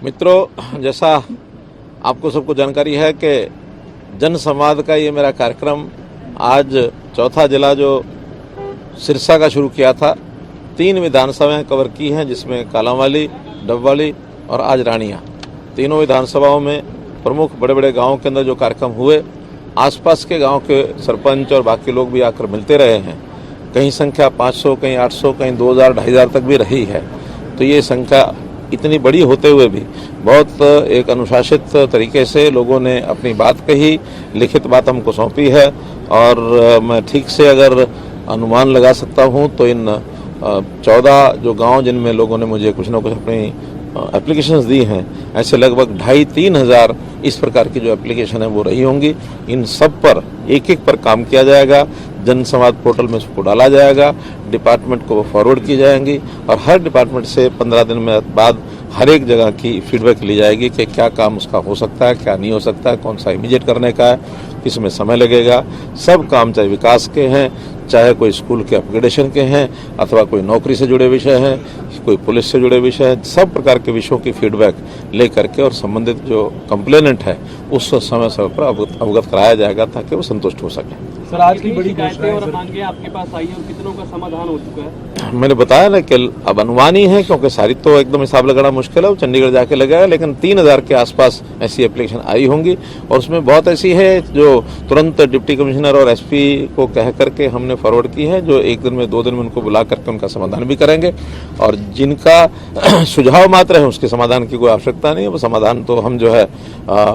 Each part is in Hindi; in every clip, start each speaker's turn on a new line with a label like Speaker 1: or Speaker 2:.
Speaker 1: मित्रों, जैसा आपको सबको जानकारी है कि जन संवाद का ये मेरा कार्यक्रम आज चौथा जिला जो सिरसा का शुरू किया था, 3 विधानसभाएं कवर की हैं, जिसमें कालांवाली, डबवाली और आज रानिया। तीनों विधानसभाओं में प्रमुख बड़े बड़े गांवों के अंदर जो कार्यक्रम हुए, आसपास के गांव के सरपंच और बाकी लोग भी आकर मिलते रहे हैं। कहीं संख्या 500, कहीं 800, कहीं 2000, 2500 तक भी रही है। तो ये संख्या इतनी बड़ी होते हुए भी बहुत एक अनुशासित तरीके से लोगों ने अपनी बात कही, लिखित बात हमको सौंपी है। और मैं ठीक से अगर अनुमान लगा सकता हूं तो इन 14 जो गांव जिनमें लोगों ने मुझे कुछ न कुछ अपनी एप्लीकेशंस दी हैं, ऐसे लगभग 2,500-3 हज़ार इस प्रकार की जो एप्लीकेशन है वो रही होंगी। इन सब पर एक एक पर काम किया जाएगा, जन संवाद पोर्टल में उसको डाला जाएगा, डिपार्टमेंट को फॉरवर्ड की जाएंगी और हर डिपार्टमेंट से 15 दिन में बाद हर एक जगह की फीडबैक ली जाएगी कि क्या काम उसका हो सकता है, क्या नहीं हो सकता है, कौन सा इमीडिएट करने का है, किसमें समय लगेगा। सब काम चाहे विकास के हैं, चाहे कोई स्कूल के अपग्रेडेशन के हैं, अथवा कोई नौकरी से जुड़े विषय हैं, कोई पुलिस से जुड़े विषय हैं, सब प्रकार के विषयों की फीडबैक ले करके और संबंधित जो कंप्लेनेंट है उस समय पर अवगत कराया जाएगा ताकि वो संतुष्ट हो सके।
Speaker 2: सर, आज की बड़ी शिकायतें और मांगे आपके पास आई है और कितनों का समाधान हो चुका है?
Speaker 1: मैंने बताया ना कि अब अनुमान ही है, क्योंकि सारी तो एकदम हिसाब लगाना मुश्किल है, वो चंडीगढ़ जाके लगाया, लेकिन 3000 के आसपास ऐसी एप्लीकेशन आई होंगी। और उसमें बहुत ऐसी है जो तुरंत डिप्टी कमिश्नर और एसपी को कह करके हमने फॉरवर्ड की है, जो 1 दिन में 2 दिन में उनको बुला करके उनका समाधान भी करेंगे। और जिनका सुझाव मात्र है उसके समाधान की कोई आवश्यकता नहीं है, वो समाधान तो हम जो है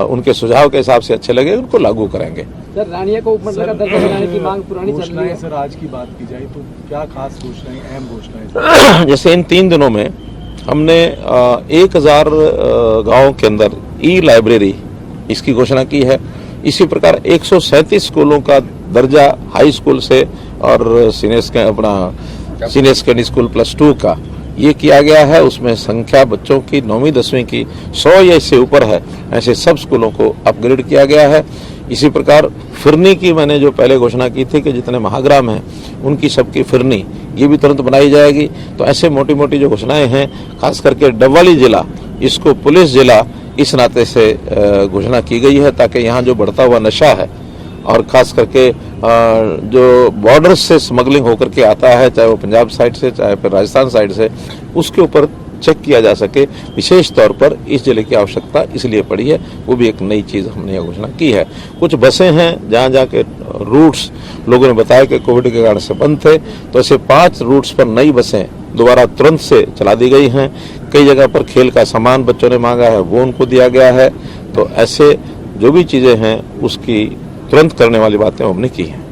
Speaker 1: उनके सुझाव के हिसाब से अच्छे लगे उनको लागू करेंगे।
Speaker 2: सर, रानिया को उपमंडल का दर्जा दिलाने की मांग पुरानी चल रही है। सर, आज की बात की जाए तो क्या खास घोषणाएं, अहम घोषणाएं?
Speaker 1: जैसे इन 3 दिनों में हमने 1000 गाँवों के अंदर ई लाइब्रेरी इसकी घोषणा की है। इसी प्रकार 137 स्कूलों का दर्जा हाई स्कूल से और सीनियर सेकेंडरी स्कूल +2 का ये किया गया है। उसमें संख्या बच्चों की 9वीं 10वीं की 100 या इससे ऊपर है, ऐसे सब स्कूलों को अपग्रेड किया गया है। इसी प्रकार फिरनी की मैंने जो पहले घोषणा की थी कि जितने महाग्राम हैं उनकी सबकी फिरनी ये भी तुरंत बनाई जाएगी। तो ऐसे मोटी मोटी जो घोषणाएं हैं, खास करके डबवाली जिला इसको पुलिस जिला इस नाते से घोषणा की गई है, ताकि यहाँ जो बढ़ता हुआ नशा है और खास करके जो बॉर्डर से स्मगलिंग होकर के आता है, चाहे वो पंजाब साइड से चाहे फिर राजस्थान साइड से, उसके ऊपर चेक किया जा सके। विशेष तौर पर इस जिले की आवश्यकता इसलिए पड़ी है, वो भी एक नई चीज़ हमने घोषणा की है। कुछ बसें हैं जहाँ जहाँ के रूट्स लोगों ने बताया कि कोविड के कारण से बंद थे, तो ऐसे 5 रूट्स पर नई बसें दोबारा तुरंत से चला दी गई हैं। कई जगह पर खेल का सामान बच्चों ने मांगा है वो उनको दिया गया है। तो ऐसे जो भी चीज़ें हैं उसकी तुरंत करने वाली बातें हमने की हैं।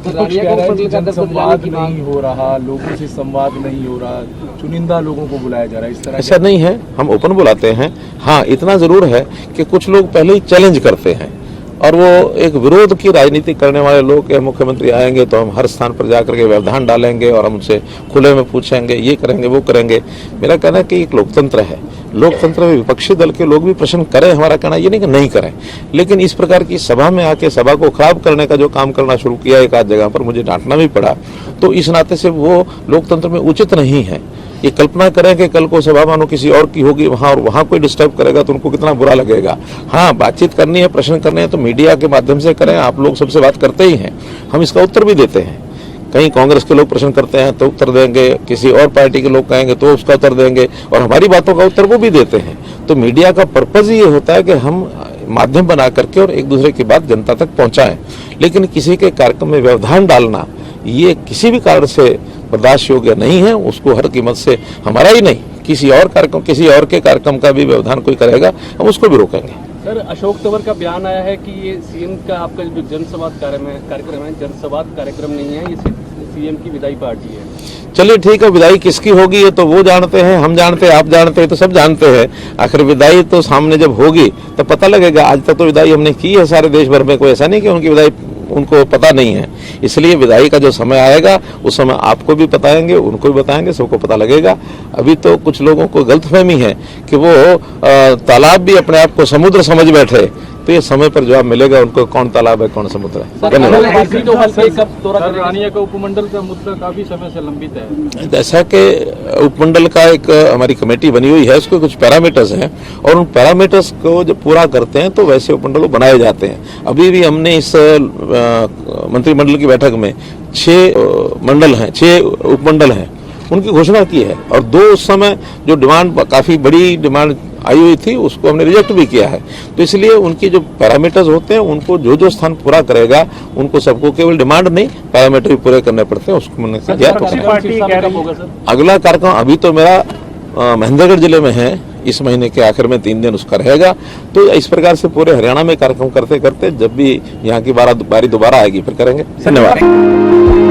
Speaker 2: संवाद नहीं हो रहा, लोगों से संवाद नहीं हो रहा, चुनिंदा लोगों को बुलाया जा रहा है, इस तरह
Speaker 1: ऐसा नहीं है, हम ओपन बुलाते हैं। हाँ, इतना जरूर है कि कुछ लोग पहले ही चैलेंज करते हैं और वो एक विरोध की राजनीति करने वाले लोग के मुख्यमंत्री आएंगे तो हम हर स्थान पर जाकर के व्यवधान डालेंगे और हम उनसे खुले में पूछेंगे, ये करेंगे वो करेंगे। मेरा कहना है कि एक लोकतंत्र है, लोकतंत्र में विपक्षी दल के लोग भी प्रश्न करें, हमारा कहना ये नहीं कि नहीं करें, लेकिन इस प्रकार की सभा में आके सभा को खराब करने का जो काम करना शुरू किया एक आध जगह पर मुझे डांटना भी पड़ा, तो इस नाते से वो लोकतंत्र में उचित नहीं है। ये कल्पना करें कि कल को सभा मानो किसी और की होगी वहाँ और वहाँ कोई डिस्टर्ब करेगा तो उनको कितना बुरा लगेगा। हाँ, बातचीत करनी है, प्रश्न करने हैं तो मीडिया के माध्यम से करें, आप लोग सबसे बात करते ही हैं, हम इसका उत्तर भी देते हैं। कहीं कांग्रेस के लोग प्रश्न करते हैं तो उत्तर देंगे, किसी और पार्टी के लोग कहेंगे तो उसका उत्तर देंगे और हमारी बातों का उत्तर वो भी देते हैं। तो मीडिया का पर्पज ये होता है कि हम माध्यम बना करके और एक दूसरे की बात जनता तक पहुंचाएं, लेकिन किसी के कार्यक्रम में व्यवधान डालना ये किसी भी कारण से बर्दाश्त योग्य नहीं है। उसको हर कीमत से हमारा ही नहीं, किसी और के कार्यक्रम का भी व्यवधान कोई करेगा हम उसको भी रोकेंगे।
Speaker 2: सर, अशोक तंवर का बयान आया है कि ये सीएम का आपका जो जनसंवाद कार्यक्रम है, जनसंवाद कार्यक्रम नहीं है, ये सीएम की विदाई पार्टी है।
Speaker 1: चलिए ठीक है, विदाई किसकी होगी ये तो वो जानते हैं, हम जानते हैं, आप जानते हैं, तो सब जानते हैं। आखिर विदाई तो सामने जब होगी तो पता लगेगा। आज तक तो विदाई हमने की है सारे देश भर में, कोई ऐसा नहीं कि उनकी विदाई उनको पता नहीं है। इसलिए विदाई का जो समय आएगा उस समय आपको भी बताएंगे, उनको भी बताएंगे, सबको पता लगेगा। अभी तो कुछ लोगों को गलतफहमी है कि वो तालाब भी अपने आप को समुद्र समझ बैठे तो ये समय पर जवाब मिलेगा उनको कौन तालाब है कौन समुद्र है। धन्यवाद।
Speaker 2: रानिया का उपमंडल का मुद्दा काफी समय से लंबित है।
Speaker 1: जैसा कि उपमंडल का एक हमारी कमेटी बनी हुई है, उसके कुछ पैरामीटर्स हैं और उन पैरामीटर्स को जब पूरा करते हैं तो वैसे उपमंडल बनाए जाते हैं। अभी भी हमने इस मंत्रिमंडल की बैठक में 6 मंडल हैं, 6 उपमंडल हैं, उनकी घोषणा की है और 2 उस समय जो डिमांड काफी बड़ी डिमांड आई हुई थी उसको हमने रिजेक्ट भी किया है। तो इसलिए उनकी जो पैरामीटर्स होते हैं उनको जो स्थान पूरा करेगा उनको सबको केवल डिमांड नहीं पैरामीटर भी पूरे करने पड़ते हैं, उसको मैंने अगला कार्यक्रम अभी तो मेरा महेंद्रगढ़ जिले में है, इस महीने के आखिर में 3 दिन उसका रहेगा। तो इस प्रकार से पूरे हरियाणा में कार्यक्रम करते करते जब भी यहाँ की बारी दोबारा आएगी फिर करेंगे। धन्यवाद।